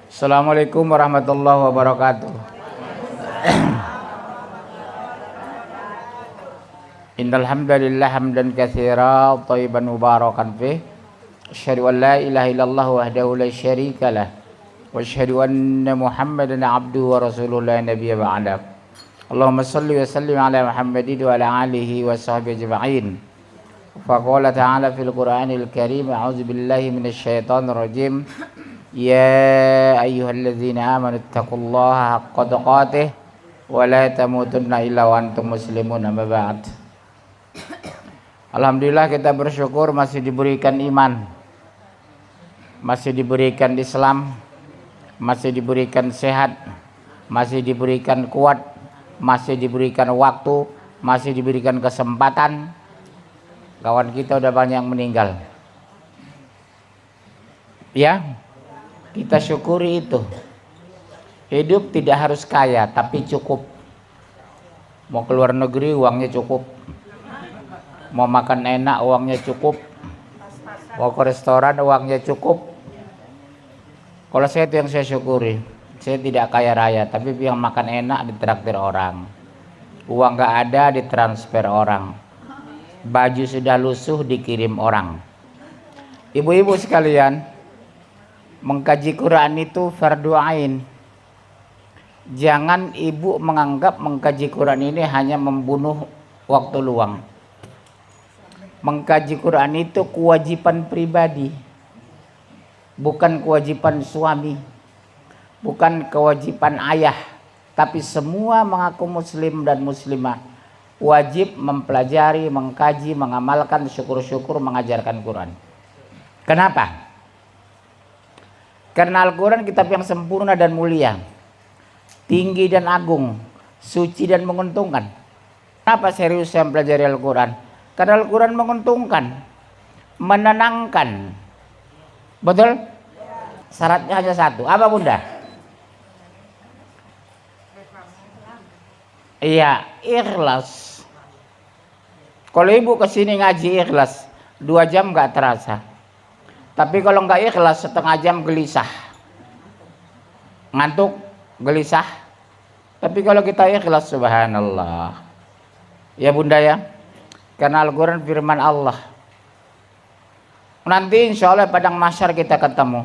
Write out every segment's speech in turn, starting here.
Assalamualaikum warahmatullahi wabarakatuh. Innal hamdalillah hamdan katsira thayyiban mubarakan fih. Asyhadu an la ilaha illallah wahdahu la syarikalah wa asyhadu anna Muhammadan abduhu wa rasuluhu la nabiyya ba'da. Allahumma shalli wa sallim ala Muhammadin wa ala alihi wa sahbihi ajma'in. Faqala ta'ala fil Qur'anil Karim, a'udzu billahi minasy syaithanir rajim. Ya ayyuhalladzina amanu taqullaha haqqa tuqatih wa la tamutunna illa wa antum muslimun, amma ba'd. Alhamdulillah, kita bersyukur masih diberikan iman, masih diberikan Islam, masih diberikan sehat, masih diberikan kuat, masih diberikan waktu, masih diberikan kesempatan. Kawan kita udah banyak yang meninggal. Ya, kita syukuri itu. Hidup tidak harus kaya, tapi cukup. Mau keluar negeri uangnya cukup. Mau makan enak uangnya cukup. Mau ke restoran uangnya cukup. Kalau saya itu yang saya syukuri. Saya tidak kaya raya, tapi yang makan enak ditraktir orang. Uang gak ada ditransfer orang. Baju sudah lusuh dikirim orang. Ibu-ibu sekalian, mengkaji Quran itu fardu ain. Jangan ibu menganggap mengkaji Quran ini hanya membunuh waktu luang. Mengkaji Quran itu kewajiban pribadi, bukan kewajiban suami, bukan kewajiban ayah, tapi semua mengaku muslim dan muslimah wajib mempelajari, mengkaji, mengamalkan, syukur-syukur mengajarkan Quran. Kenapa? Karena Al-Quran kitab yang sempurna dan mulia, tinggi dan agung, suci dan menguntungkan. Kenapa serius saya mempelajari Al-Quran? Karena Al-Quran menguntungkan, menenangkan. Betul? Syaratnya hanya satu. Apa bunda? Iya, ikhlas. Kalau ibu kesini ngaji ikhlas, 2 jam gak terasa. Tapi kalau nggak ikhlas, setengah jam gelisah, ngantuk, gelisah. Tapi kalau kita ikhlas, subhanallah. Ya bunda ya, karena Al-Quran firman Allah. Nanti insya Allah padang mahsyar kita ketemu,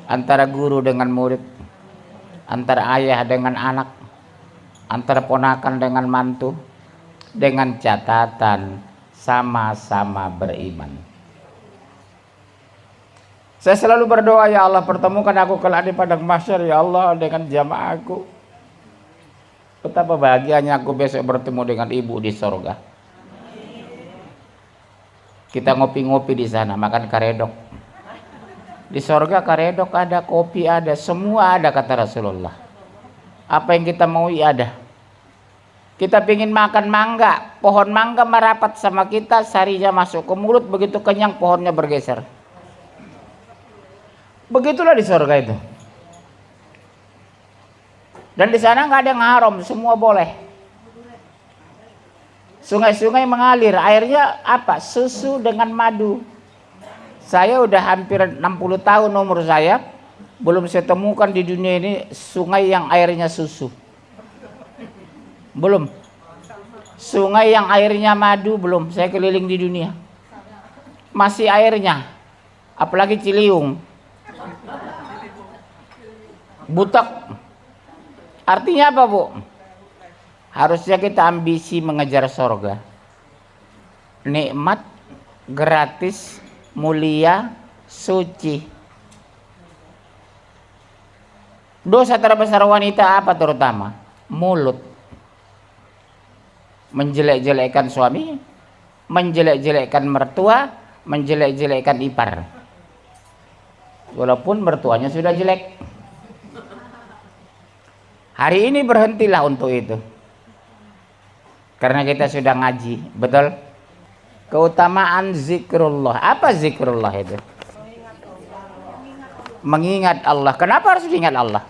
antara guru dengan murid, antara ayah dengan anak, antara ponakan dengan mantu, dengan catatan sama-sama beriman. Saya selalu berdoa, ya Allah pertemukan aku kelak di padang mahsyar ya Allah dengan jamaahku. Betapa bahagianya aku besok bertemu dengan ibu di sorga. Kita ngopi-ngopi di sana, makan karedok. Di sorga karedok ada, kopi ada, semua ada kata Rasulullah. Apa yang kita mau ada. Kita ingin makan mangga, pohon mangga merapat sama kita, sarinya masuk ke mulut, begitu kenyang pohonnya bergeser. Begitulah di surga itu. Dan di sana nggak ada yang haram, semua boleh. Sungai-sungai mengalir, airnya apa? Susu dengan madu. Saya udah hampir 60 tahun umur saya, belum saya temukan di dunia ini sungai yang airnya susu. Belum. Sungai yang airnya madu belum. Saya keliling di dunia, masih airnya, apalagi Ciliwung, butek. Artinya apa bu? Harusnya kita ambisi mengejar sorga. Nikmat, gratis, mulia, suci. Dosa terbesar wanita apa terutama? Mulut. Menjelek-jelekkan suami, menjelek-jelekkan mertua, menjelek-jelekkan ipar. Walaupun mertuanya sudah jelek. Hari ini berhentilah untuk itu. Karena kita sudah ngaji, betul? Keutamaan zikrullah. Apa zikrullah itu? Mengingat Allah. Kenapa harus diingat Allah?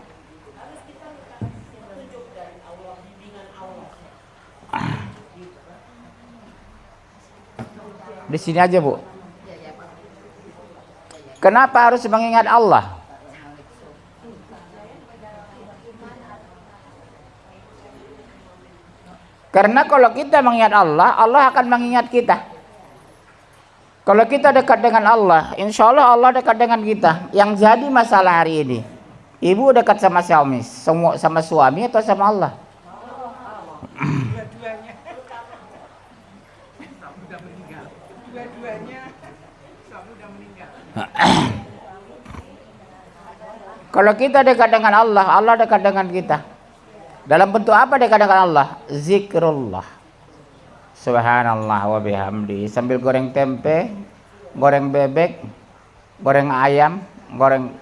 Di sini aja bu. Kenapa harus mengingat Allah? Karena kalau kita mengingat Allah, Allah akan mengingat kita. Kalau kita dekat dengan Allah, insya Allah Allah dekat dengan kita. Yang jadi masalah hari ini, ibu dekat sama suami, sama suami atau sama Allah? Dua-duanya. Sudah meninggal. Dua-duanya sudah meninggal. Kalau kita dekat dengan Allah, Allah dekat dengan kita. Dalam bentuk apa dekat dengan Allah? Zikrullah. Subhanallah wa bihamdi. Sambil goreng tempe, goreng bebek, goreng ayam, goreng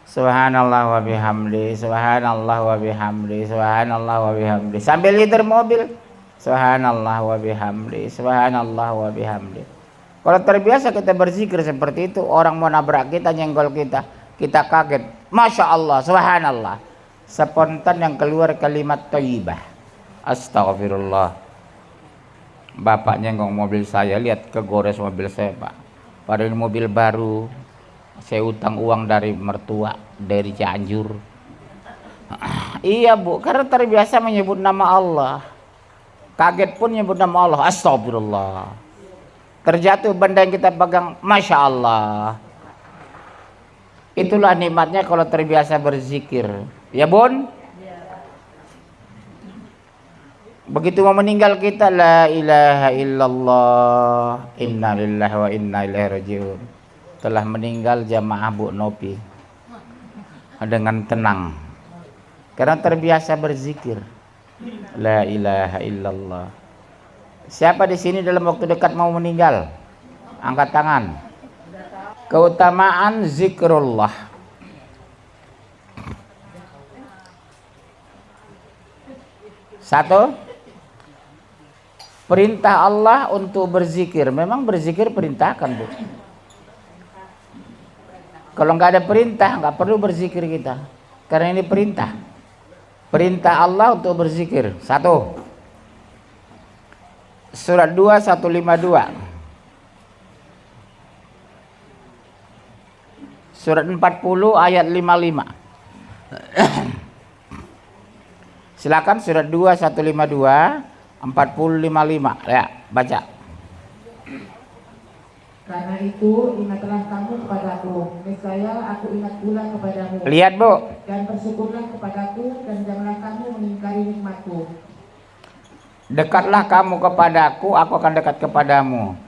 Subhanallah wa bihamdi, subhanallah wa bihamdi, subhanallah wa bihamdi. Sambil nyetir mobil, subhanallah wa bihamdi, subhanallah wa bihamdi. Kalau terbiasa kita berzikir seperti itu, orang mau nabrak kita, nyenggol kita kaget. Masya Allah, subhanallah. Spontan yang keluar kalimat thayyibah. Astagfirullah. Bapak nyenggong mobil saya, lihat kegores mobil saya, Pak. Padahal mobil baru. Saya utang uang dari mertua, dari Cianjur. Iya Bu, karena terbiasa menyebut nama Allah. Kaget pun menyebut nama Allah. Astagfirullah. Terjatuh benda yang kita pegang, Masya Allah. Itulah nikmatnya kalau terbiasa berzikir. Ya Bun? Begitu mau meninggal kita, la ilaha illallah, inna lillahi wa inna ilaihi rajiun. Telah meninggal jamaah Bu Nopi dengan tenang karena terbiasa berzikir la ilaha illallah. Siapa di sini dalam waktu dekat mau meninggal? Angkat tangan. Keutamaan zikrullah. Satu, perintah Allah untuk berzikir. Memang berzikir perintahkan Bu. Kalau nggak ada perintah, nggak perlu berzikir kita. Karena ini perintah. Perintah Allah untuk berzikir. Satu. Surat 2, 152. Surat 40 ayat 55. Silakan surat 2, 152, 40, 55. Ya, baca. Karena itu ingatlah kamu kepadaku, niscaya aku ingat pula kepadamu. Lihat Bu. Dan bersyukurlah kepadaku dan janganlah kamu mengingkari nikmatku. Dekatlah kamu kepadaku, aku akan dekat kepadamu.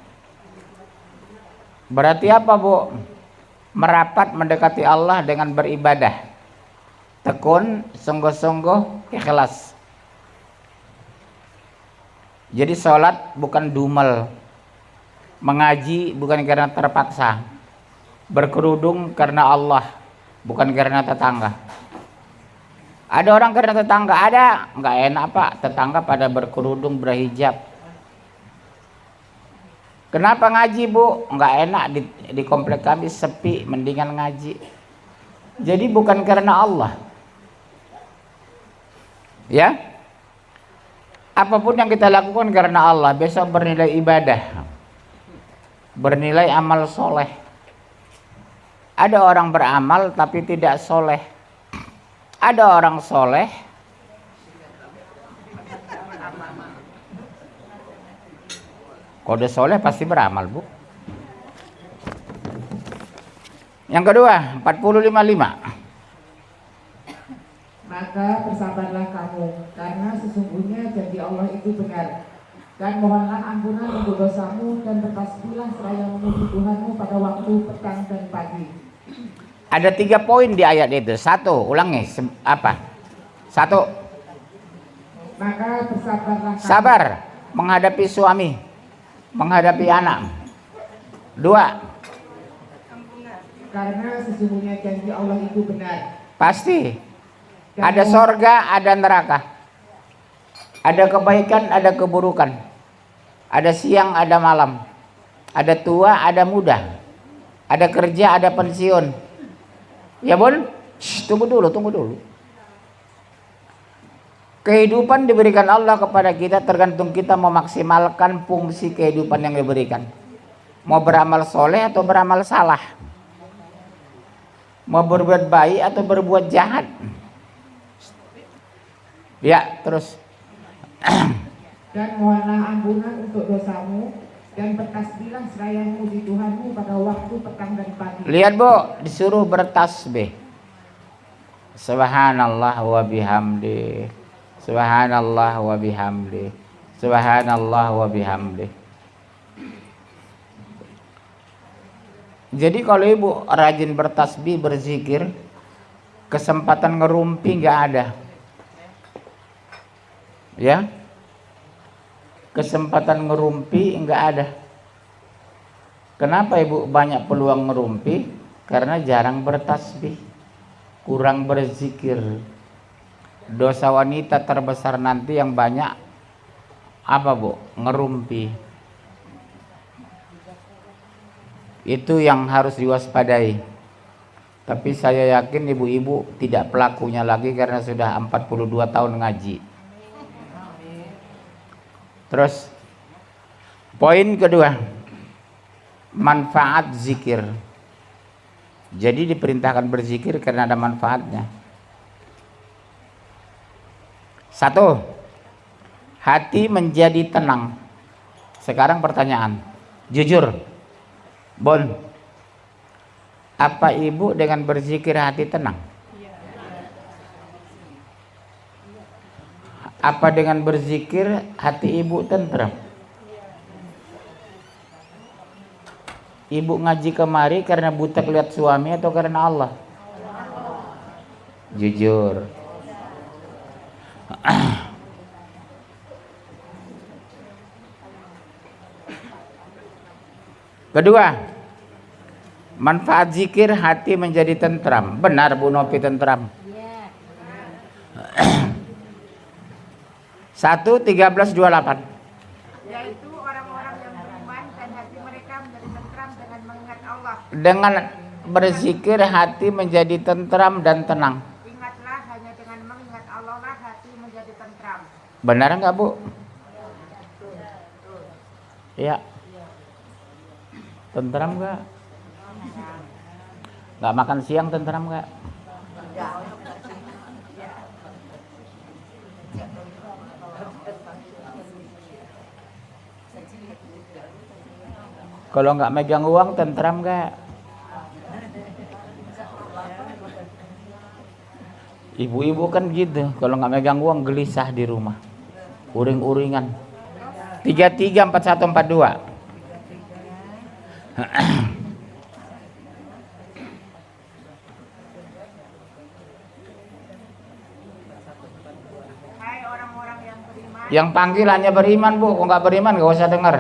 Berarti apa Bu? Merapat mendekati Allah dengan beribadah. Tekun, sungguh-sungguh, ikhlas. Jadi sholat bukan dumel. Mengaji bukan karena terpaksa, berkerudung karena Allah, bukan karena tetangga. Ada orang karena tetangga, ada nggak enak Pak, tetangga pada berkerudung berhijab. Kenapa ngaji Bu? Nggak enak di komplek kami sepi, mendingan ngaji. Jadi bukan karena Allah, ya. Apapun yang kita lakukan karena Allah, besok bernilai ibadah. Bernilai amal soleh. Ada orang beramal tapi tidak soleh. Ada orang soleh kode soleh pasti beramal Bu. Yang kedua 40-55. Maka bersabarlah kamu, karena sesungguhnya janji Allah itu benar. Dan mohonlah ampunan untuk dosamu dan bertasbihlah seraya memuji Tuhanmu pada waktu petang dan pagi. Ada 3 poin di ayat itu. Satu, ulangi apa? Satu, maka bersabarlah kamu. Sabar menghadapi suami, menghadapi anak. 2, karena sesungguhnya janji Allah itu benar. pasti ada sorga, ada neraka, ada kebaikan, ada keburukan. Ada siang, ada malam. Ada tua, ada muda. Ada kerja, ada pensiun. Ya Bun? Tunggu dulu. Kehidupan diberikan Allah kepada kita, tergantung kita memaksimalkan fungsi kehidupan yang diberikan. Mau beramal soleh atau beramal salah. Mau berbuat baik atau berbuat jahat. Ya, terus. Dan mohonlah ampunan untuk dosamu dan bertasbihlah seraya memuji Tuhanmu pada waktu petang dan pagi. Lihat Bu, disuruh bertasbih. Subhanallah wa bihamdi. Subhanallah wa bihamdi. Subhanallah wa bihamdi. Jadi kalau ibu rajin bertasbih, berzikir, kesempatan ngerumpi nggak ada. Ya, kesempatan ngerumpi nggak ada. Kenapa ibu banyak peluang ngerumpi? Karena jarang bertasbih, kurang berzikir. Dosa wanita terbesar nanti yang banyak apa Bu? Ngerumpi. Itu yang harus diwaspadai. Tapi saya yakin ibu-ibu tidak pelakunya lagi karena sudah 42 tahun ngaji. Terus poin kedua, manfaat zikir. Jadi diperintahkan berzikir karena ada manfaatnya. Satu, hati menjadi tenang. Sekarang pertanyaan, jujur, Bon, apa ibu dengan berzikir hati tenang? Apa dengan berzikir hati ibu tentram? Ibu ngaji kemari karena buta lihat suami atau karena Allah? Jujur. Kedua, manfaat zikir hati menjadi tentram. Benar Bu Nopi tentram? 1:13:28. Yaitu orang-orang yang beriman dan hati mereka menjadi tentram dengan mengingat Allah. Dengan berzikir hati menjadi tentram dan tenang. Ingatlah, hanya dengan mengingat Allah lah hati menjadi tentram. Benar enggak Bu? Iya. Tentram enggak? Enggak makan siang tentram enggak? Kalau nggak megang uang tentram nggak? Ibu-ibu kan gitu, kalau nggak megang uang gelisah di rumah, uring-uringan. 334142. Hai orang-orang yang beriman, Yang panggilannya beriman Bu, kok nggak beriman nggak usah dengar.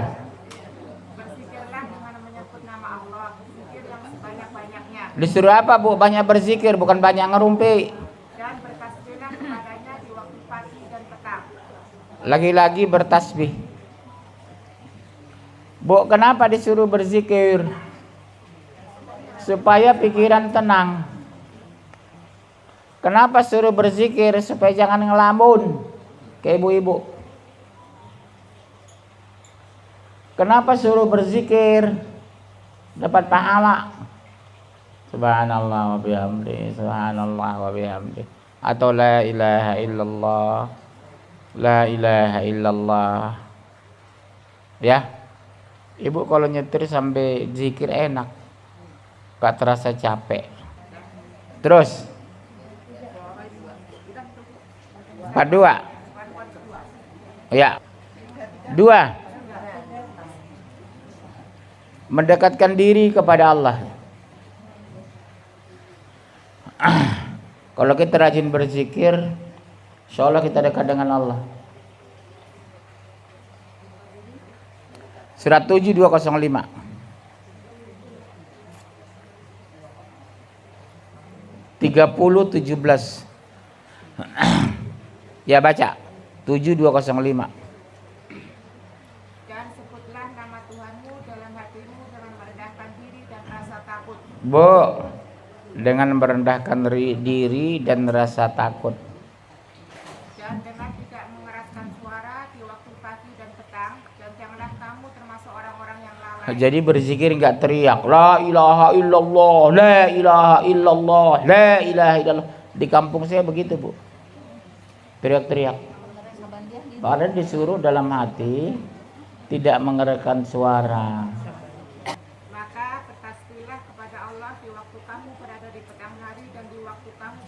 berzikirlah dengan menyebut nama Allah, zikir yang sebanyak-banyaknya, Disuruh apa Bu? Banyak berzikir, bukan banyak ngerumpi. dan bertasbihlah kepadanya di waktu pagi dan petang. Lagi-lagi bertasbih. Bu, kenapa disuruh berzikir? Supaya pikiran tenang. Kenapa suruh berzikir? Supaya jangan ngelamun ke ibu-ibu. Kenapa suruh berzikir? Dapat pahala. Subhanallah wa bihamdi, subhanallah wa bihamdi. Atau la ilaha illallah, la ilaha illallah. Ya, ibu kalau nyetir sampai zikir enak, gak terasa capek. Terus 42. Ya. 2. Mendekatkan diri kepada Allah. Kalau kita rajin berzikir, insya Allah kita dekat dengan Allah. Surat 7205. Tiga-puluh 17. Ya baca 7205. Dan sebutlah nama Tuhanmu dalam hatimu dengan merendahkan diri dan rasa takut. Bu, dengan merendahkan diri dan rasa takut. Dan dengan tidak mengeraskan suara di waktu pagi dan petang, dan janganlah kamu termasuk orang-orang yang lalai. Jadi berzikir enggak teriak la ilaha illallah, la ilaha illallah, la ilaha illallah. Di kampung saya begitu Bu, teriak-teriak. Padahal disuruh dalam hati tidak mengeluarkan suara. Maka bertasbihlah kepada Allah di waktu kamu berada di petang hari dan di waktu kamu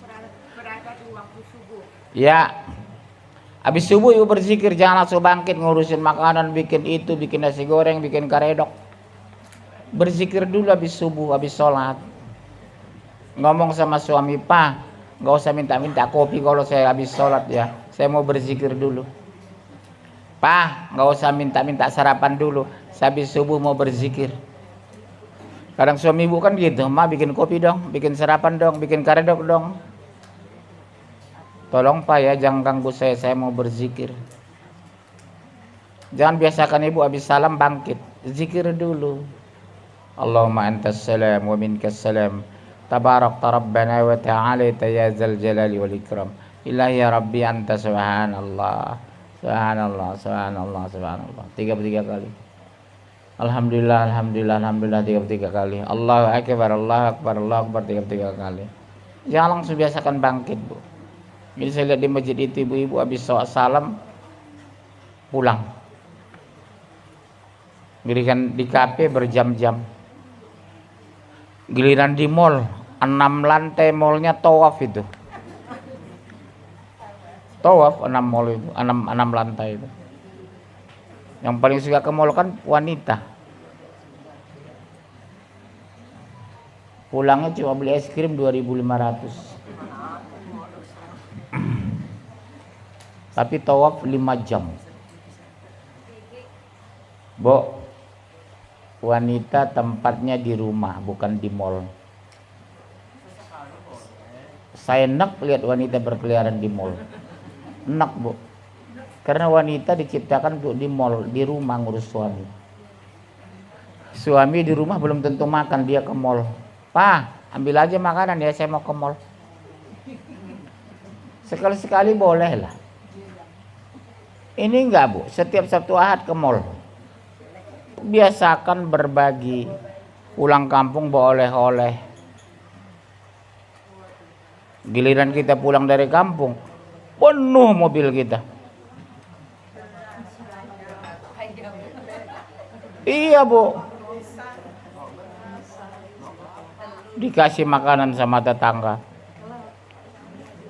berada di waktu subuh. Ya, habis subuh ibu berzikir, jangan langsung bangkit ngurusin makanan, bikin itu, bikin nasi goreng, bikin karedok. Berzikir dulu habis subuh, habis sholat. Ngomong sama suami, "Pak, nggak usah minta-minta kopi kalau saya habis sholat ya. Saya mau berzikir dulu." "Pak, nggak usah minta-minta sarapan dulu. Saya habis subuh mau berzikir." Kadang suami ibu kan gitu, "Ma, bikin kopi dong, bikin sarapan dong, bikin karedok dong." "Tolong Pak ya, jangan ganggu saya mau berzikir." Jangan biasakan ibu habis salam bangkit, zikir dulu. Allahumma antas salam wa minkas salam. Tabarakta rabbana wa ta'alaita ya zal jalali wal ikram. Ilahi ya Rabbi anta subhanallah. Subhanallah, subhanallah, subhanallah. 33 kali. Alhamdulillah, alhamdulillah, alhamdulillah 33 kali. Allahu akbar, Allahu akbar, Allahu akbar 33 kali. Jangan langsung biasakan bangkit, Bu. Jadi saya lihat di masjid itu ibu-ibu habis salam pulang. Giliran di kafe berjam-jam. Giliran di mall, 6 lantai mallnya tawaf itu. Tawaf 6 mall itu, 6 lantai itu. Yang paling suka ke mall kan wanita. Pulangnya cuma beli es krim 2.500. Tapi tawaf 5 jam. Bu, wanita tempatnya di rumah, bukan di mall. Saya enak lihat wanita berkeliaran di mall. Enak, Bu. Karena wanita diciptakan untuk di mall, di rumah ngurus suami. Suami di rumah belum tentu makan, dia ke mall. "Pak, ambil aja makanan ya, saya mau ke mall." Sekali-sekali boleh lah. Ini enggak, Bu, setiap Sabtu Ahad ke mall. Biasakan berbagi. Pulang kampung bawa oleh-oleh. Giliran kita pulang dari kampung, penuh mobil kita. Iya, Bu. Dikasih makanan sama tetangga.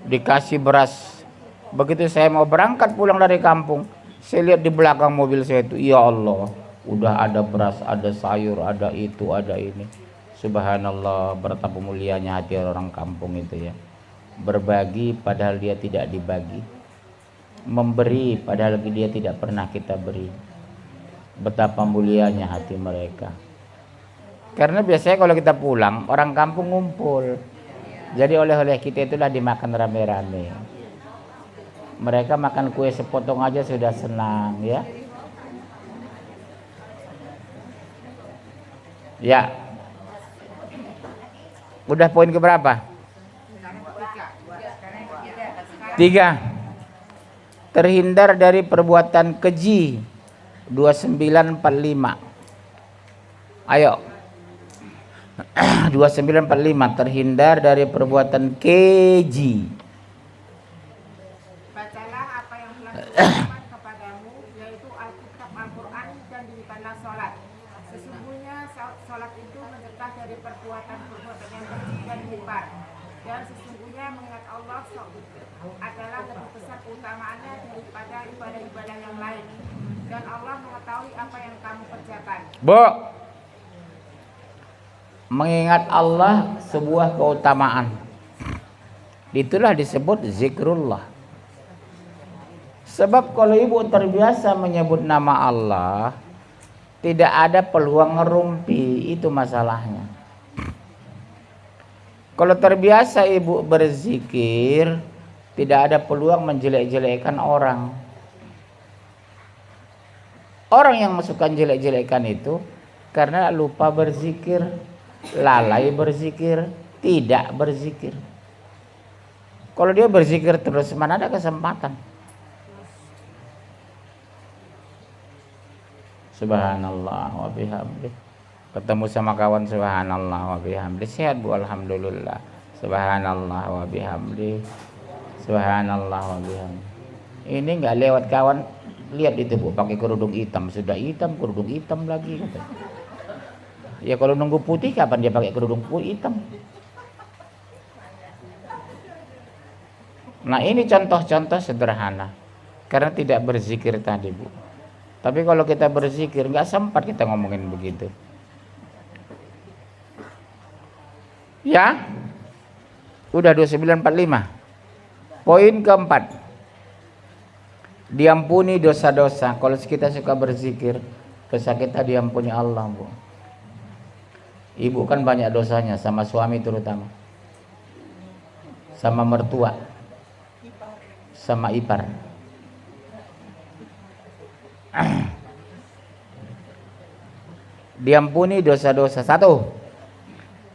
Dikasih beras. Begitu saya mau berangkat pulang dari kampung, saya lihat di belakang mobil saya itu, ya Allah, udah ada beras, ada sayur, ada itu, ada ini. Subhanallah, betapa mulianya hati orang kampung itu ya. Berbagi padahal dia tidak dibagi. Memberi padahal dia tidak pernah kita beri. Betapa mulianya hati mereka. Karena biasanya kalau kita pulang, orang kampung ngumpul. Jadi oleh-oleh kita itulah dimakan rame-rame. Mereka makan kue sepotong aja sudah senang ya. Ya. Udah poin ke berapa? 3. Terhindar dari perbuatan keji. 2945. Ayo. 2945, terhindar dari perbuatan keji. Bacalah apa yang telah diberikan kepadamu, yaitu Alkitab, Al-Quran, dan dirikanlah sholat. Sesungguhnya sholat itu mencegah dari perbuatan-perbuatan yang keji dan mungkar. Dan sesungguhnya mengingat Allah adalah lebih besar keutamaannya daripada ibadah-ibadah yang lain. Dan Allah mengetahui apa yang kamu kerjakan. Bu, mengingat Allah sebuah keutamaan. Itulah disebut zikrullah. Sebab kalau ibu terbiasa menyebut nama Allah, tidak ada peluang ngerumpi, itu masalahnya. Kalau terbiasa ibu berzikir, tidak ada peluang menjelek-jelekkan orang. Orang yang masukkan jelek-jelekan itu karena lupa berzikir, lalai berzikir, tidak berzikir. Kalau dia berzikir terus, mana ada kesempatan. Subhanallah wa bihamdih. Ketemu sama kawan, subhanallah wa bihamdih. Sehat, Bu, alhamdulillah. Subhanallah wa bihamdih. Subhanallah wa bihamdih. Ini nggak lewat kawan, lihat itu Bu, pakai kerudung hitam, sudah hitam, kerudung hitam lagi kata. Ya kalau nunggu putih kapan dia pakai kerudung putih hitam? Nah ini contoh-contoh sederhana karena tidak berzikir tadi Bu. Tapi kalau kita berzikir nggak sempat kita ngomongin begitu. Ya, udah 2945. Poin keempat, diampuni dosa-dosa. Kalau kita suka berzikir, dosa kita diampuni Allah Bu. Ibu kan banyak dosanya sama suami terutama, sama mertua, sama ipar. Diampuni dosa-dosa. 1,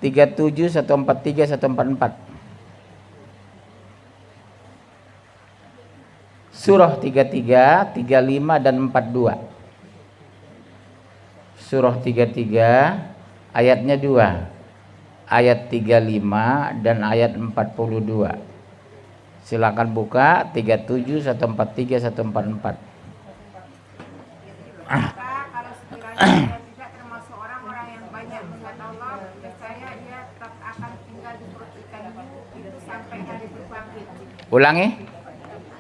37, 143, 144. Surah 33, 35 dan 42. Surah 33 ayatnya 2. Ayat 35 dan ayat 42. Silakan buka 37, 143, 144. Maka kalau sekiranya dia tidak termasuk orang-orang yang banyak mengingat Allah, percaya dia tetap akan tinggal di perut ikan itu sampai hari berbangkit. Ulangi.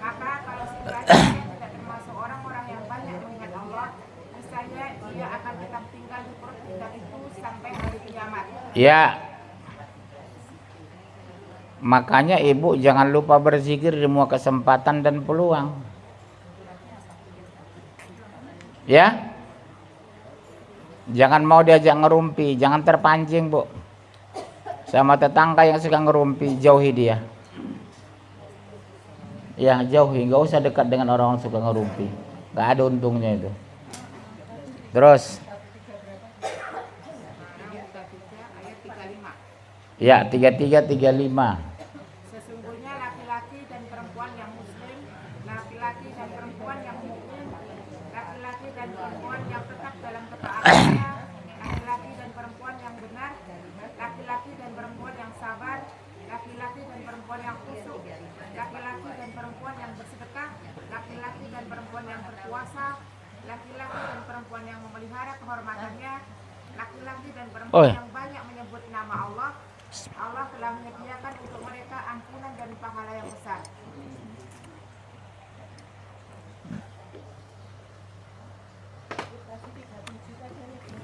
Maka kalau sekiranya dia tidak termasuk orang-orang yang banyak mengingat Allah, percaya dia akan tetap tinggal di perut ikan itu sampai hari kiamat. Ya. Makanya ibu jangan lupa berzikir di semua kesempatan dan peluang. Ya. Jangan mau diajak ngerumpi, jangan terpancing Bu. Sama tetangga yang suka ngerumpi, jauhi dia. Ya jauhi, nggak usah dekat dengan orang yang suka ngerumpi. Nggak ada untungnya itu. Terus. Ayat 35. Ya 33, 35. Sesungguhnya laki-laki dan perempuan yang muslim, laki-laki dan perempuan yang mukmin, laki-laki dan perempuan yang tetap dalam ketaatannya, laki-laki dan perempuan yang benar, laki-laki dan perempuan yang sabar, laki-laki dan perempuan yang khusyuk, laki-laki dan perempuan yang bersedekah, laki-laki dan perempuan yang berpuasa, laki-laki dan perempuan yang memelihara kehormatannya, laki-laki dan perempuan yang banyak menyebut nama Allah. Allah telah menyediakan untuk mereka ampunan dan pahala yang besar.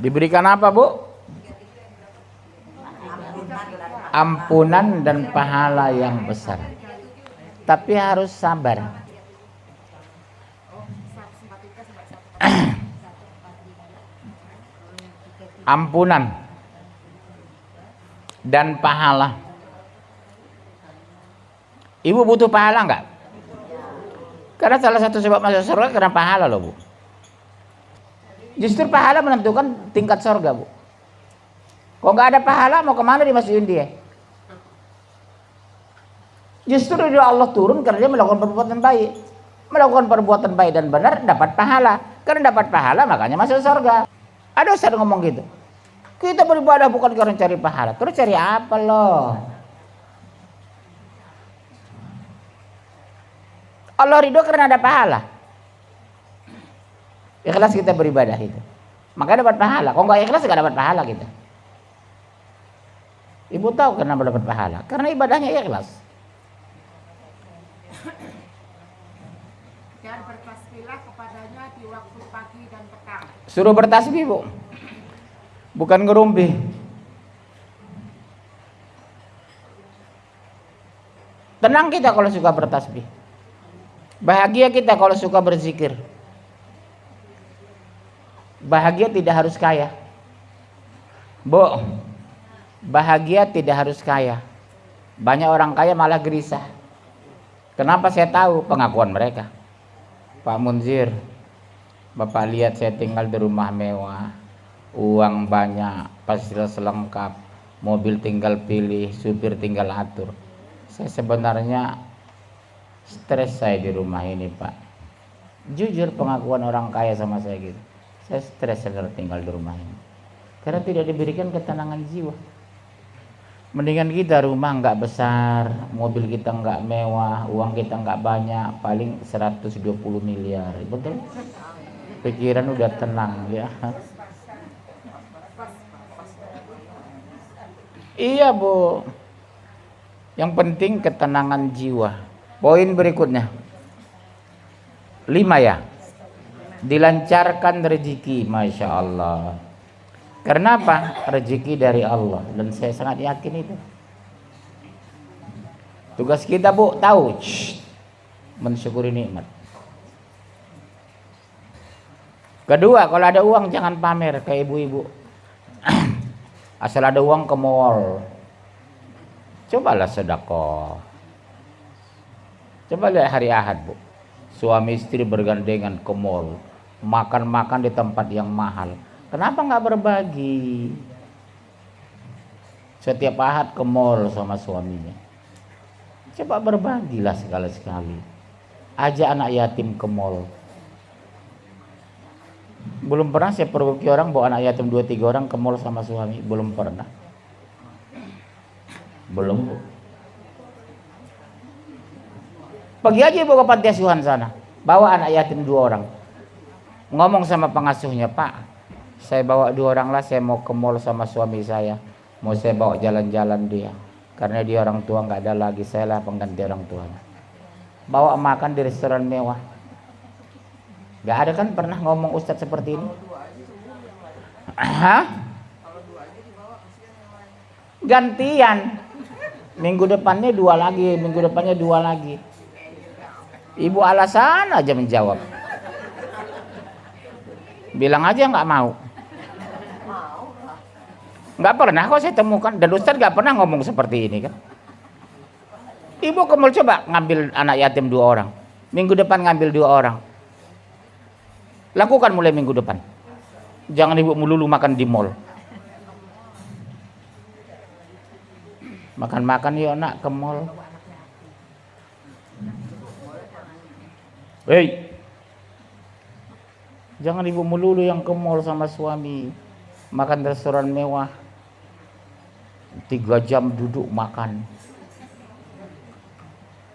Diberikan apa Bu? Ampunan dan pahala yang besar. Tapi harus sabar. Ampunan dan pahala. Ibu butuh pahala enggak? Karena salah satu sebab masuk surga karena pahala loh Bu. Justru pahala menentukan tingkat surga Bu. Kalau nggak ada pahala mau kemana dimasukin dia? Justru ridho Allah turun karena dia melakukan perbuatan baik. Melakukan perbuatan baik dan benar dapat pahala. Karena dapat pahala makanya masuk surga. Ada ustaz ngomong gitu. Kita beribadah bukan karena cari pahala. Terus cari apa loh? Allah ridho karena ada pahala. Ikhlas kita beribadah itu. Makanya dapat pahala. Kalau nggak ikhlas nggak dapat pahala kita. Ibu tahu kenapa dapat pahala? Karena ibadahnya ikhlas. Dan bertasbihlah kepadanya di waktu pagi dan petang. Suruh bertasbih Bu. Bukan ngerumpi. Tenang kita kalau suka bertasbih. Bahagia kita kalau suka berzikir. Bahagia tidak harus kaya. Bu, bahagia tidak harus kaya. Banyak orang kaya malah gelisah. Kenapa saya tahu? Pengakuan mereka. Pak Munzir, Bapak lihat saya tinggal di rumah mewah, uang banyak, fasilitas lengkap, mobil tinggal pilih, supir tinggal atur. Saya sebenarnya stres saya di rumah ini Pak. Jujur pengakuan orang kaya sama saya gitu. Saya stres sebenarnya tinggal di rumah ini. Karena tidak diberikan ketenangan jiwa. Mendingan kita rumah nggak besar, mobil kita nggak mewah, uang kita nggak banyak, paling 120 miliar, betul? Pikiran udah tenang ya. Iya Bu. Yang penting ketenangan jiwa. Poin berikutnya 5 ya. Dilancarkan rezeki, Masya Allah. Karena apa? Rezeki dari Allah. Dan saya sangat yakin itu. Tugas kita Bu, tahu mensyukuri nikmat. Kedua, kalau ada uang jangan pamer kayak ibu-ibu. Asal ada uang ke mall. Cobalah sedekah. Coba lihat hari Ahad Bu. Suami istri bergandengan ke mall. Makan-makan di tempat yang mahal. Kenapa nggak berbagi? Setiap Ahad ke mall sama suaminya. Coba berbagilah sekali-sekali. Ajak anak yatim ke mall. Belum pernah saya pergi orang bawa anak yatim 2-3 orang ke mall sama suami. Belum pernah. Belum. Pergi aja ibu ke panti asuhan sana. Bawa anak yatim 2 orang. Ngomong sama pengasuhnya, Pak. Saya bawa 2 orang lah, saya mau ke mall sama suami saya. Mau saya bawa jalan-jalan dia. Karena dia orang tua nggak ada lagi, saya lah pengganti orang tuanya. Bawa makan di restoran mewah. Gak ada kan pernah ngomong Ustadz seperti ini? Hah? Gantian. Minggu depannya 2 lagi, minggu depannya 2 lagi. Ibu alasan aja menjawab. Bilang aja nggak mau. Nggak pernah kok saya temukan, dan Ustadz nggak pernah ngomong seperti ini kan. Ibu ke mall coba ngambil anak yatim 2 orang. Minggu depan ngambil 2 orang. Lakukan mulai minggu depan. Jangan ibu melulu makan di mall. Makan-makan yuk nak ke mall. Hei. Jangan ibu melulu yang ke mall sama suami. Makan restoran mewah. 3 jam duduk makan.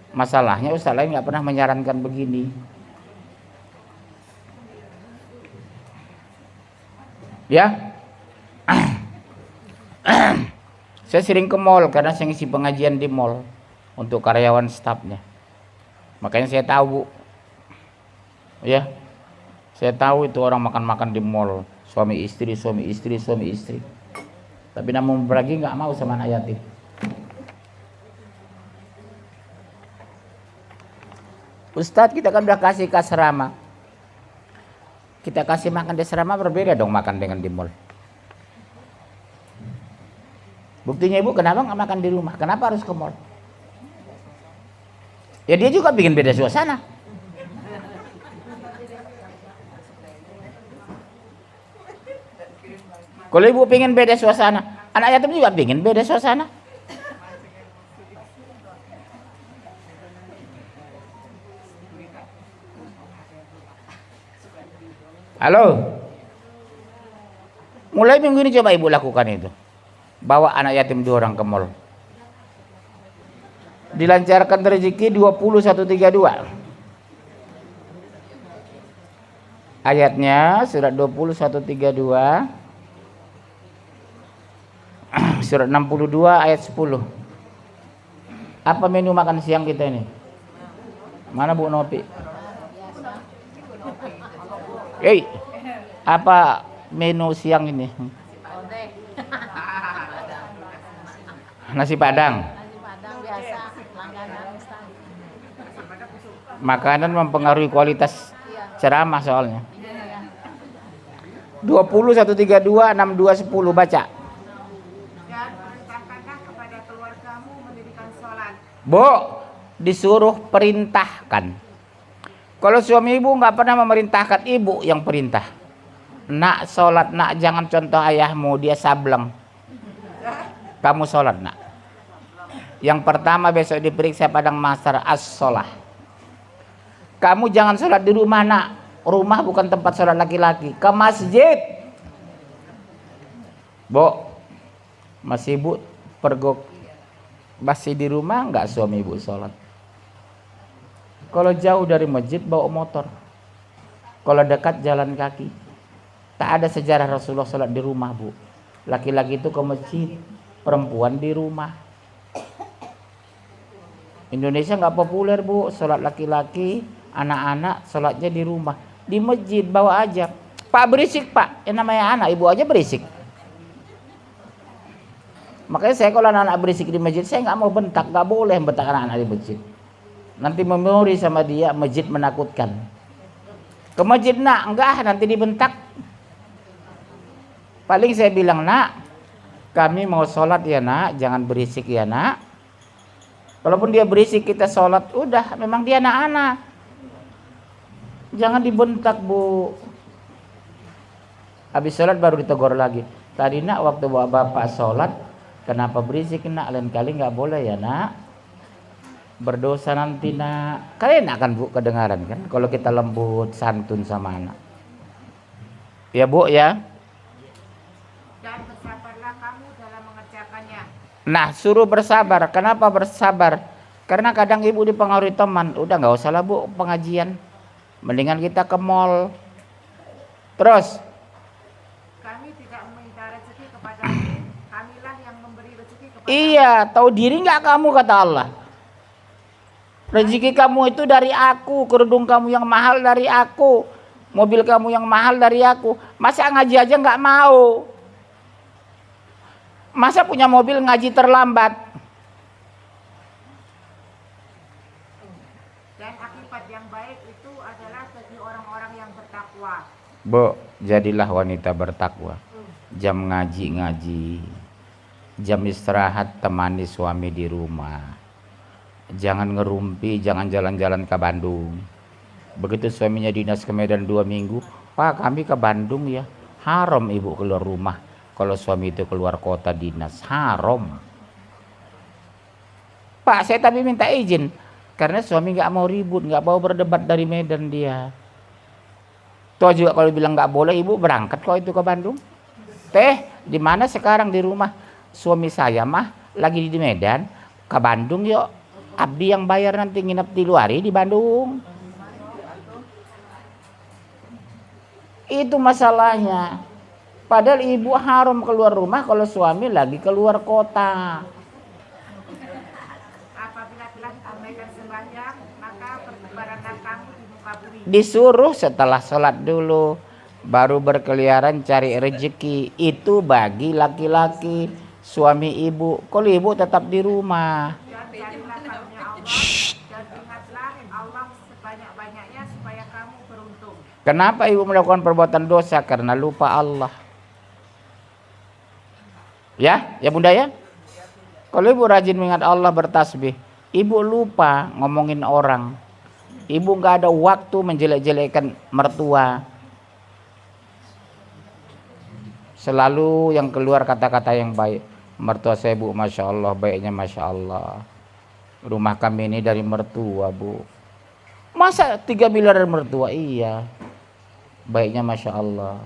Masalahnya Ustaz lain nggak pernah menyarankan begini. Ya, saya sering ke mall karena saya ngisi pengajian di mall untuk karyawan stafnya. Makanya saya tahu Bu. Ya, saya tahu itu orang makan-makan di mall, suami istri. Tapi namun berbagi nggak mau sama anak yatim. Ustadz, kita kan udah kasih ke asrama. Kita kasih makan di asrama berbeda dong makan dengan di mall. Buktinya ibu kenapa nggak makan di rumah? Kenapa harus ke mall? Ya dia juga bikin beda suasana. Kalau ibu pengen beda suasana, anak yatim juga pengen beda suasana. Halo. Mulai minggu ini coba ibu lakukan itu. Bawa anak yatim 2 orang ke mall. Dilancarkan rezeki 20.132. Ayatnya surat 20.132. Surat 62 ayat 10. Apa menu makan siang kita ini? Mana Bu Nopi? Hei, apa menu siang ini? Nasi Padang. Nasi Padang biasa, langganan Ustaz. Makanan mempengaruhi kualitas ceramah soalnya. 20.132 6210 baca. Dan perintahkanlah kepada keluargamu mendirikan sholat. Bu, disuruh perintahkan. Kalau suami ibu nggak pernah memerintahkan, ibu yang perintah. Nak sholat, nak jangan contoh ayahmu, dia sableng. Kamu sholat nak. Yang pertama besok diperiksa padang mahsyar as-sholah. Kamu jangan sholat di rumah nak. Rumah bukan tempat sholat laki-laki. Ke masjid. Bu, masih ibu pergok masih di rumah nggak suami ibu sholat? Kalau jauh dari masjid bawa motor, kalau dekat jalan kaki. Tak ada sejarah Rasulullah sholat di rumah, Bu. Laki-laki itu ke masjid, perempuan di rumah. Indonesia nggak populer, Bu, sholat laki-laki, anak-anak sholatnya di rumah. Di masjid bawa aja. Pak berisik, Pak. Yang namanya anak, ibu aja berisik. Makanya saya kalau anak-anak berisik di masjid, saya nggak mau bentak, nggak boleh bentak anak-anak di masjid. Nanti memori sama dia, masjid menakutkan. Ke masjid nak, enggak, nanti dibentak. Paling saya bilang, nak, kami mau sholat ya nak, jangan berisik ya nak. Kalaupun dia berisik kita sholat, udah, memang dia anak-anak. Jangan dibentak, Bu. Habis sholat baru ditegur lagi. Tadi nak waktu bawa bapak sholat, kenapa berisik nak? Lain kali nggak boleh ya nak. Berdosa nanti nak. Kalian akan, Bu, kedengaran kan? Kalau kita lembut, santun sama anak. Ya, Bu, ya. Dan bersabarlah kamu dalam mengerjakannya. Nah, suruh bersabar. Kenapa bersabar? Karena kadang ibu dipengaruhi teman. Udah nggak usah lah, Bu, pengajian. Mendingan kita ke mall. Terus, Kami tidak meminta rezeki kepadamu, kamilah yang memberi rezeki kepadamu. iya, tahu diri nggak kamu, kata Allah. Rezeki kamu itu dari aku, kerudung kamu yang mahal dari aku, mobil kamu yang mahal dari aku. Masa ngaji aja nggak mau? Masa punya mobil ngaji terlambat? Dan akibat yang baik itu adalah bagi orang-orang yang bertakwa. Bu, jadilah wanita bertakwa. Jam ngaji, jam istirahat temani suami di rumah. Jangan ngerumpi, jangan jalan-jalan ke Bandung. Begitu suaminya dinas ke Medan 2 minggu, Pak kami ke Bandung ya. Haram ibu keluar rumah. Kalau suami itu keluar kota dinas, haram. Pak saya tapi minta izin. Karena suami gak mau ribut, gak mau berdebat dari Medan dia. Toh juga kalau bilang nggak boleh, ibu berangkat kok itu ke Bandung. Teh, di mana sekarang di rumah? Suami saya mah lagi di Medan, ke Bandung yuk. Abdi yang bayar nanti nginep di luar di Bandung. Itu masalahnya. Padahal ibu haram keluar rumah kalau suami lagi keluar kota. Apabila telah ditunaikan sembahyang, maka bertebaranlah kamu di muka bumi. Disuruh setelah sholat dulu, baru berkeliaran cari rezeki. Itu bagi laki-laki, suami ibu. Kalau ibu tetap di rumah. Dan carilah karunia Allah, dan ingatlah Allah sebanyak-banyaknya supaya kamu beruntung. Kenapa ibu melakukan perbuatan dosa? Karena lupa Allah. Ya bunda ya. Kalau ibu rajin mengingat Allah bertasbih, ibu lupa ngomongin orang. Ibu nggak ada waktu menjelek-jelekan mertua. Selalu yang keluar kata-kata yang baik. Mertua saya Bu, masya Allah, baiknya masya Allah. Rumah kami ini dari mertua Bu. Masa 3 miliar dari mertua? Iya. Baiknya masya Allah.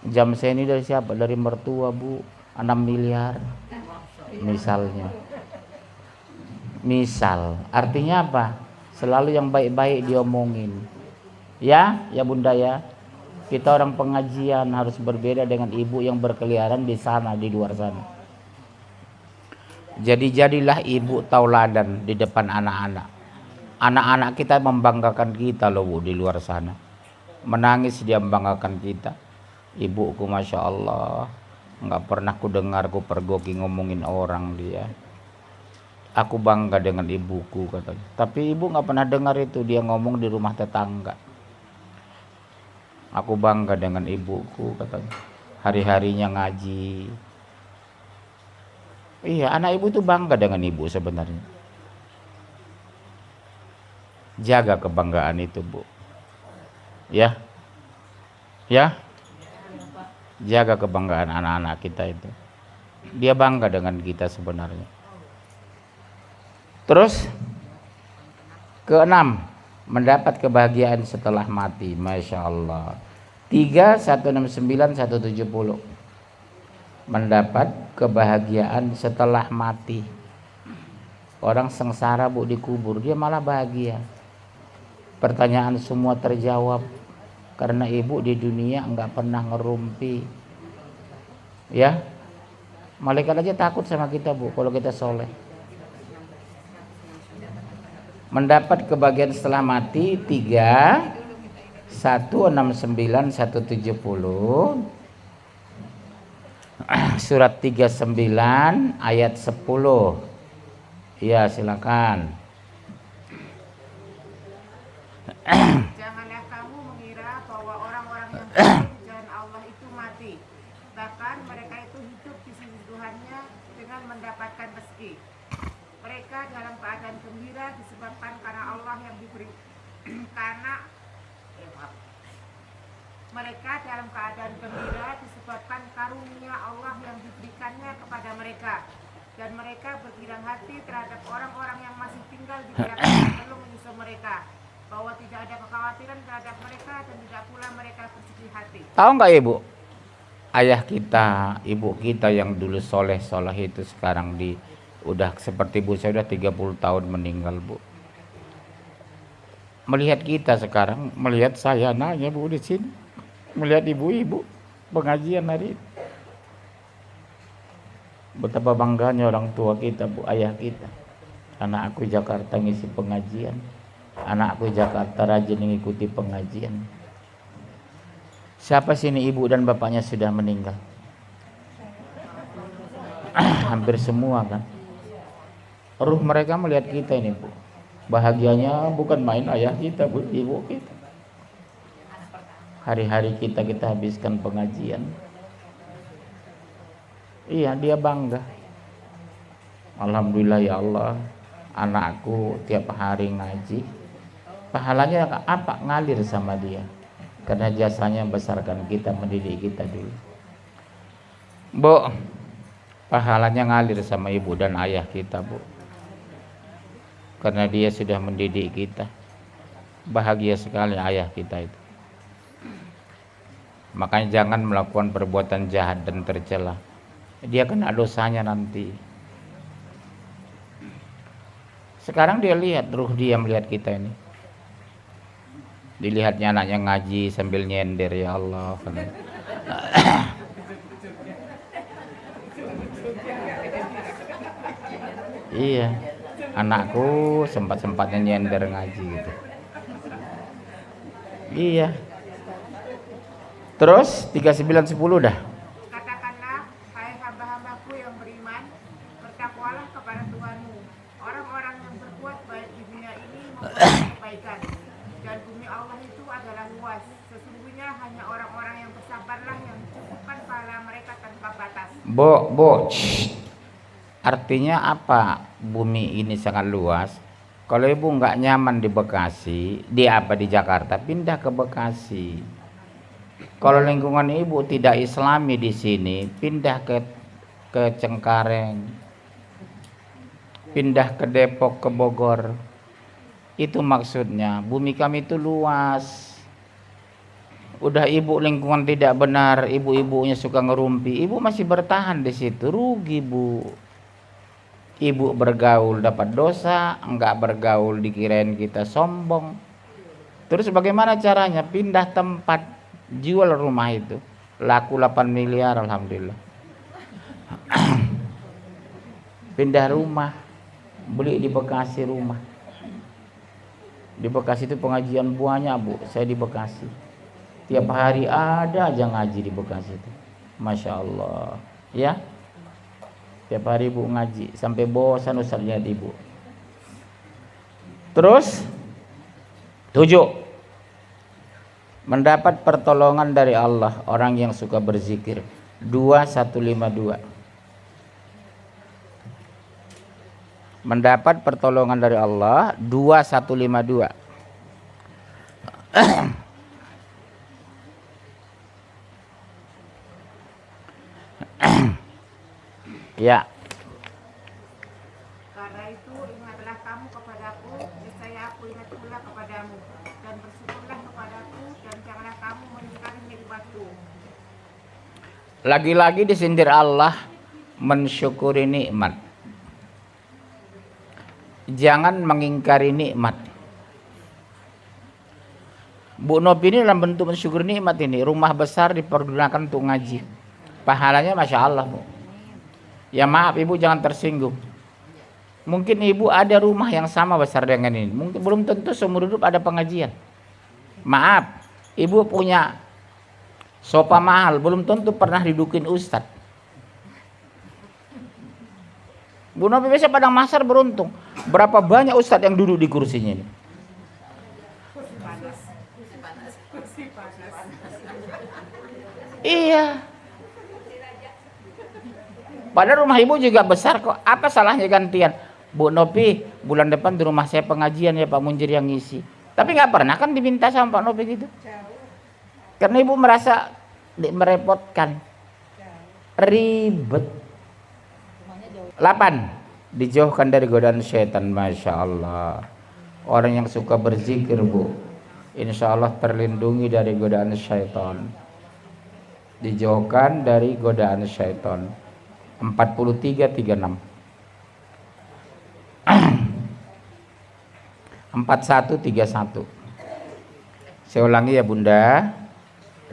Jam saya ini dari siapa? Dari mertua Bu, 6 miliar. Misalnya. Misal, artinya apa? Selalu yang baik-baik diomongin. Ya bunda ya. Kita orang pengajian harus berbeda dengan ibu yang berkeliaran di sana, di luar sana. Jadi jadilah ibu tauladan di depan anak-anak. Anak-anak kita membanggakan kita loh Bu di luar sana. Menangis dia membanggakan kita. Ibuku masya Allah, nggak pernah ku dengar ku pergoki ngomongin orang dia. Aku bangga dengan ibuku katanya. Tapi ibu nggak pernah dengar itu dia ngomong di rumah tetangga. Aku bangga dengan ibuku katanya. Hari-harinya ngaji. Iya, anak ibu itu bangga dengan ibu sebenarnya. Jaga kebanggaan itu Bu. Ya. Jaga kebanggaan anak-anak kita itu. Dia bangga dengan kita sebenarnya. Terus keenam, mendapat kebahagiaan setelah mati. Masya Allah. 3, 169, 170. mendapat kebahagiaan setelah mati. Orang sengsara Bu dikubur, dia malah bahagia. Pertanyaan semua terjawab karena ibu di dunia enggak pernah ngerumpi. Ya, malaikat aja takut sama kita Bu kalau kita soleh. Mendapat kebahagiaan setelah mati 3 169 170 surat 39 ayat 10. Ya, silakan. Janganlah kamu mengira bahwa orang-orang yang kafir di jalan Allah itu mati. Bahkan mereka itu hidup di sisi Tuhannya dengan mendapatkan rezeki. Mereka dalam keadaan gembira disebabkan karena Allah yang diberi mereka dalam keadaan gembira disebabkan karunia Allah yang diberikannya kepada mereka, dan mereka bergirang hati terhadap orang-orang yang masih tinggal di dalam belum menyusul mereka, bahwa tidak ada kekhawatiran terhadap mereka dan tidak pula mereka bersedih hati. Tahu nggak Ibu? Ayah kita, ibu kita yang dulu soleh itu sekarang udah seperti Bu, saya udah 30 tahun meninggal Bu. Melihat kita sekarang, melihat saya nanya Bu di sini, melihat ibu-ibu pengajian hari ini. Betapa bangganya orang tua kita Bu, ayah kita. Anak aku Jakarta ngisi pengajian, anakku Jakarta rajin mengikuti pengajian. Siapa sini ibu dan bapaknya sudah meninggal? Hampir semua kan. Ruh mereka melihat kita ini Bu. Bahagianya bukan main ayah kita Bu, ibu kita. Hari-hari kita habiskan pengajian. Iya, dia bangga. Alhamdulillah ya Allah, anakku tiap hari ngaji. Pahalanya apa? Ngalir sama dia. Karena jasanya membesarkan kita, mendidik kita dulu. Bu, pahalanya ngalir sama ibu dan ayah kita Bu. Karena dia sudah mendidik kita. Bahagia sekali ayah kita itu. Makanya jangan melakukan perbuatan jahat dan tercela. Dia kena dosanya nanti. Sekarang dia lihat, ruh dia melihat kita ini. Dilihatnya anaknya ngaji sambil nyender, ya Allah. Iya, anakku sempat-sempatnya nyender ngaji gitu. Iya. Terus 39:10 dah. Katakanlah, hai hamba-hambaku yang beriman, bertakwalah kepada Tuhanmu. Orang-orang yang berbuat baik di dunia ini memperoleh kebaikan, dan bumi Allah itu adalah luas. Sesungguhnya hanya orang-orang yang bersabarlah yang cukupkan pahala mereka tanpa batas. Bu, artinya apa? Bumi ini sangat luas. Kalau ibu nggak nyaman di Bekasi, di Jakarta, pindah ke Bekasi. Kalau lingkungan ibu tidak Islami di sini, pindah ke Cengkareng, pindah ke Depok, ke Bogor. Itu maksudnya. Bumi kami itu luas. Udah ibu lingkungan tidak benar, ibu-ibunya suka ngerumpi, ibu masih bertahan di situ, rugi Bu. Ibu bergaul dapat dosa, enggak bergaul dikirain kita sombong. Terus bagaimana caranya? Pindah tempat, jual rumah itu. Laku 8 miliar alhamdulillah. Pindah rumah, beli di Bekasi rumah. Di Bekasi itu pengajian banyak Bu, saya di Bekasi. Tiap hari ada aja ngaji di Bekasi itu. Masya Allah. Ya. Tiap hari ibu ngaji sampai bosan Ustaz lihat ibu. Terus 7. Mendapat pertolongan dari Allah orang yang suka berzikir. 2152. Mendapat pertolongan dari Allah 2152. Ya. Karena itu ingatlah kamu kepadaku, niscaya aku ingat pula kepadamu, dan bersyukurlah kepadaku, dan janganlah kamu mengingkari nikmatku. Lagi-lagi disindir Allah, mensyukuri nikmat. Jangan mengingkari nikmat. Bu Nopi ini dalam bentuk mensyukuri nikmat ini. Rumah besar dipergunakan untuk ngaji. Pahalanya Masya Allah, Bu. Ya maaf Ibu, jangan tersinggung. Mungkin Ibu ada rumah yang sama besar dengan ini. Mungkin belum tentu seumur hidup ada pengajian. Maaf, Ibu punya sofa mahal, belum tentu pernah didudukin ustadz. Bu Nopi biasa Padang Mahsyar beruntung. Berapa banyak ustadz yang duduk di kursinya ini? Iya. Padahal rumah Ibu juga besar kok. Apa salahnya gantian? Bu Nopi, bulan depan di rumah saya pengajian ya Pak Munjir yang ngisi. Tapi nggak pernah kan diminta sama Pak Nopi gitu. Karena Ibu merasa merepotkan. Ribet. 8. Dijauhkan dari godaan syaitan. Masya Allah. Orang yang suka berzikir Bu, insya Allah terlindungi dari godaan syaitan. Dijauhkan dari godaan syaitan. 43:36. 41:31. Saya ulangi ya Bunda.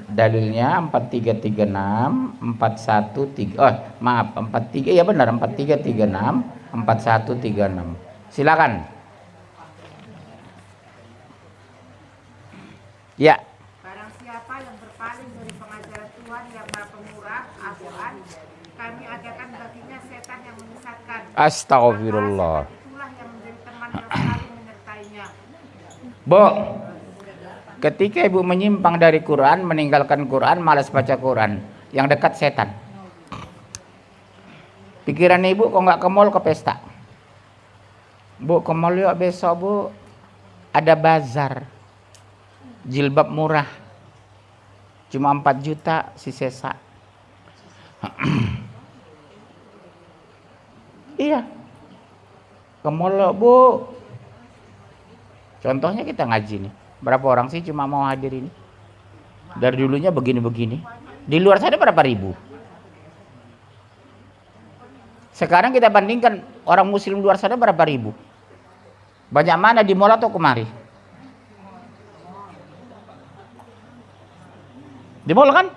Dalilnya 4336, 413. Oh, maaf, 43 ya benar 4336, 4136. Silakan. Ya. Barang siapa yang berpaling dari pengajaran Tuhan yang Maha Pemurah, Al-Quran, kami adakan baginya setan yang menyesatkan. Astagfirullah. Maka setan itulah yang menjadi teman yang selalu menyertainya. Bu, ketika Ibu menyimpang dari Quran, meninggalkan Quran, malas baca Quran, yang dekat setan. Pikiran Ibu kok nggak ke mall, ke pesta? Bu, ke mall yuk besok Bu, ada bazar. Jilbab murah. Cuma 4 juta si Sesa. Iya. Ke mall yuk Bu. Contohnya kita ngaji nih. Berapa orang sih cuma mau hadir ini? Dari dulunya begini-begini. Di luar sana berapa ribu? Sekarang kita bandingkan orang muslim luar sana berapa ribu? Banyak mana di mall atau kemari? Di mall kan?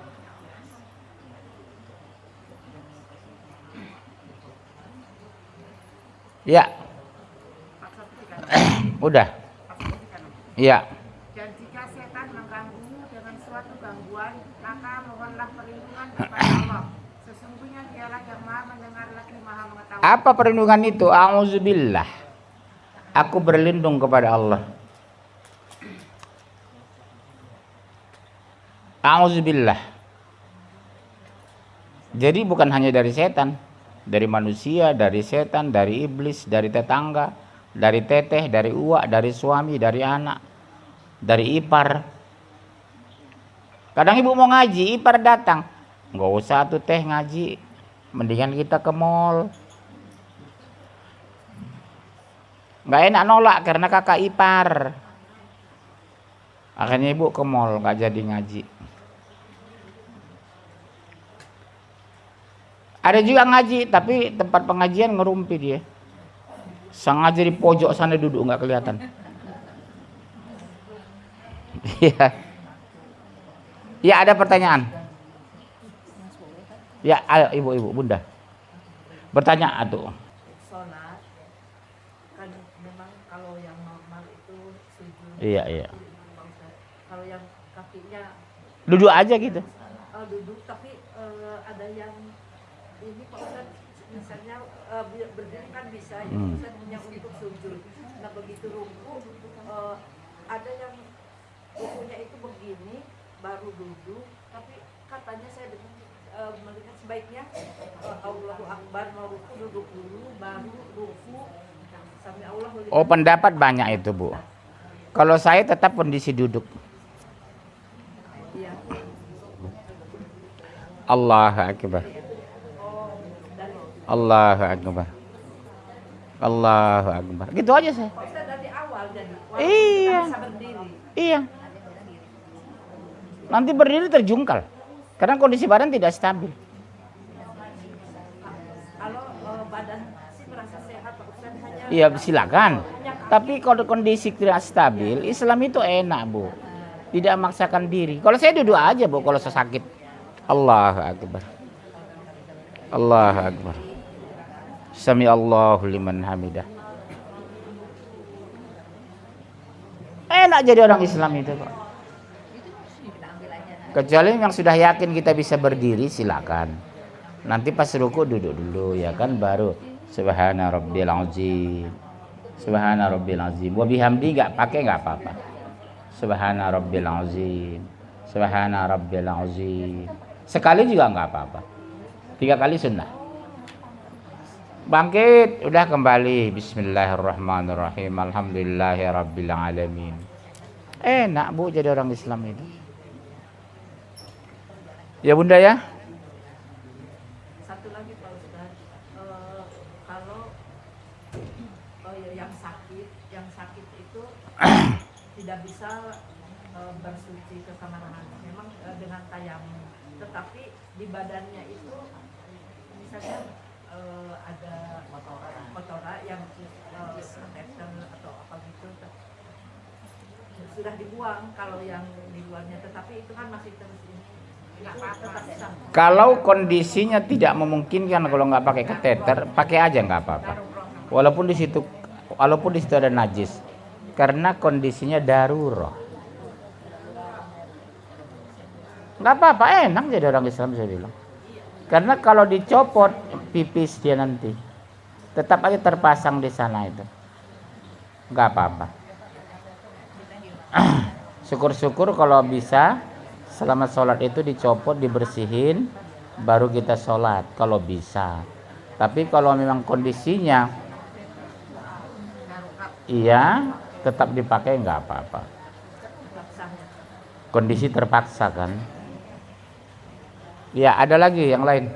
Ya. Udah. Iya. Dan jika setan mengganggumu dengan suatu gangguan, maka mohonlah perlindungan kepada Allah. Sesungguhnya dialah yang Maha mendengar lagi Maha mengetahui. Apa perlindungan itu? A'udzubillah. Aku berlindung kepada Allah. A'udzubillah. Jadi bukan hanya dari setan, dari manusia, dari setan, dari iblis, dari tetangga, dari teteh, dari uak, dari suami, dari anak, dari ipar. Kadang Ibu mau ngaji, ipar datang. Nggak usah tuh teh ngaji, mendingan kita ke mall. Nggak enak nolak karena kakak ipar. Akhirnya Ibu ke mall, nggak jadi ngaji. Ada juga ngaji, tapi tempat pengajian ngerumpi dia. Sengaja di pojok sana duduk, nggak kelihatan. Iya. Ya, ada pertanyaan. Ya, ayo ibu-ibu, Bunda. Bertanya atuh. Sholat kan memang kalau yang normal itu sujud. Iya. Kalau yang kakinya Duduk aja gitu. duduk, tapi ada yang ini Pak Ustaz, misalnya berdiri kan bisa, ya Ustaz hanya untuk sujud. Nah begitu ruku, ada yang rukunya itu begini, baru duduk, tapi katanya saya dengar melihat sebaiknya Allahu Akbar mau ruku duduk dulu, baru ruku sampai Allah. Oh, pendapat banyak itu, Bu. Kalau saya tetap kondisi duduk. Iya. Allahu Akbar. Allahu Akbar. Allahu Akbar. Gitu aja saya. Pak Ustaz dari awal jadi. Iya. Bisa berdiri. Iya. Nanti berdiri terjungkal. Karena kondisi badan tidak stabil. Iya silakan. Tapi kalau kondisi tidak stabil, Islam itu enak Bu. Tidak memaksakan diri. Kalau saya duduk aja Bu kalau saya sakit. Allahu Akbar. Allahu Akbar. Sami Allahu liman hamidah. Enak jadi orang Islam itu kok. Kecuali yang sudah yakin kita bisa berdiri silakan. Nanti pas ruku duduk dulu ya kan baru subhana rabbil azim. Subhana rabbil azim. Wa bihamdi enggak pakai enggak apa-apa. Subhana rabbil azim. Subhana rabbil azim. Sekali juga enggak apa-apa. 3 kali sunnah. Bangkit, udah kembali. Bismillahirrahmanirrahim. Alhamdulillahirabbil alamin. Enak Bu jadi orang Islam itu. Ya Bunda ya. Satu lagi Pak Ustadz, kalau yang sakit itu tidak bisa bersuci ke kemana-mana, memang dengan tayamum, tetapi di badannya itu misalnya ada kotoran yang tetes atau apa gitu sudah dibuang, kalau yang di luarnya, tetapi itu kan masih terus ini. Kalau kondisinya tidak memungkinkan kalau nggak pakai kateter, pakai aja nggak apa-apa. Walaupun di situ ada najis, karena kondisinya darurat. Nggak apa-apa, enak jadi orang Islam saya bilang. Karena kalau dicopot pipis dia nanti, tetap aja terpasang di sana itu, nggak apa-apa. Syukur-syukur kalau bisa. Selama sholat itu dicopot, dibersihin, baru kita sholat kalau bisa. Tapi kalau memang kondisinya, iya, tetap dipakai nggak apa-apa. Kondisi terpaksa kan. Ya ada lagi yang lain.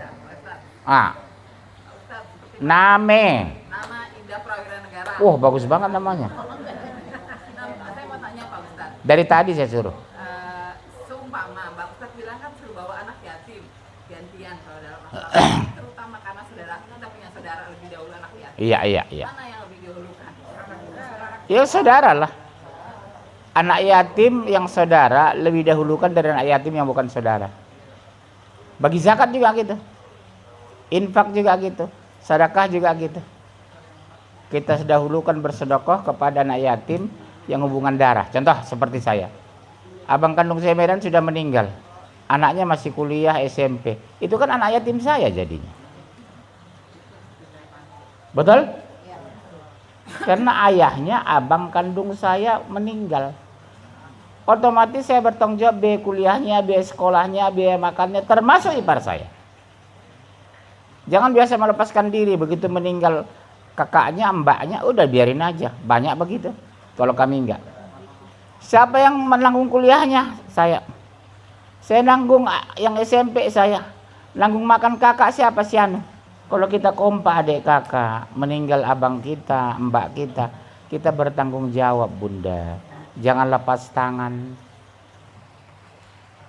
Nama Indah Prawira Negara. Wah bagus banget namanya. Saya mau tanya Pak Ustadz. Dari tadi saya suruh. Seumpama Pak Ustadz bilang kan suruh bawa anak yatim gantian kalau dalam masalah terutama karena saudara kita punya saudara lebih dahulu anak yatim. Iya. Mana yang lebih didahulukan? Ya saudara lah. Anak yatim yang saudara lebih dahulukan dari anak yatim yang bukan saudara. Bagi zakat juga gitu. Infak juga gitu. Sedekah juga gitu. Kita dahulukan bersedekah kepada anak yatim yang hubungan darah. Contoh seperti saya. Abang kandung saya Medan sudah meninggal. Anaknya masih kuliah SMP. Itu kan anak yatim saya jadinya. Betul? Karena ayahnya abang kandung saya meninggal. Otomatis saya bertanggung jawab biaya kuliahnya, biaya sekolahnya, biaya makannya, termasuk ipar saya. Jangan biasa melepaskan diri begitu meninggal kakaknya, mbaknya, udah biarin aja. Banyak begitu. Kalau kami enggak. Siapa yang menanggung kuliahnya? Saya. Saya nanggung yang SMP saya. Nanggung makan kakak siapa sih anu? Kalau kita kompak adik kakak, meninggal abang kita, mbak kita bertanggung jawab Bunda. Jangan lepas tangan.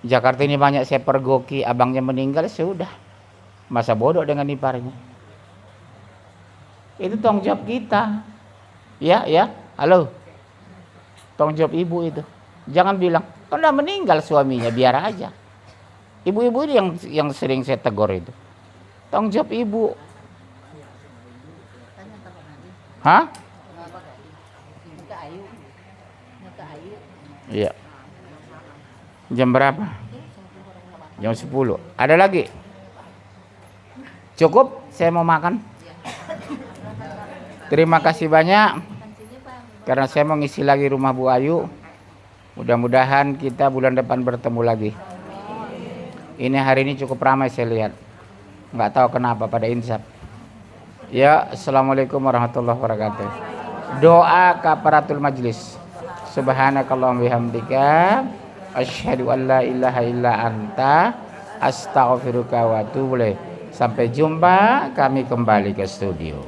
Jakarta ini banyak saya pergoki, abangnya meninggal sudah. Masa bodoh dengan iparnya. Itu tanggung jawab kita. Ya. Halo. Tanggung jawab ibu itu. Jangan bilang, kan udah meninggal suaminya, biar aja. Ibu-ibu ini yang sering saya tegur itu. Tanggung jawab ibu. Hah? Iya. Jam berapa? Jam 10. Ada lagi? Cukup? Saya mau makan. Terima kasih banyak. Karena saya mau ngisi lagi rumah Bu Ayu. Mudah-mudahan kita bulan depan bertemu lagi. Ini hari ini cukup ramai saya lihat. Nggak tahu kenapa pada insaf. Ya, assalamualaikum warahmatullahi wabarakatuh. Doa kafaratul majlis. Subhanakallahumma bihamdika asyhadu an la ilaha illa anta astaghfiruka wa atubu ilaik. Sampai jumpa, kami kembali ke studio.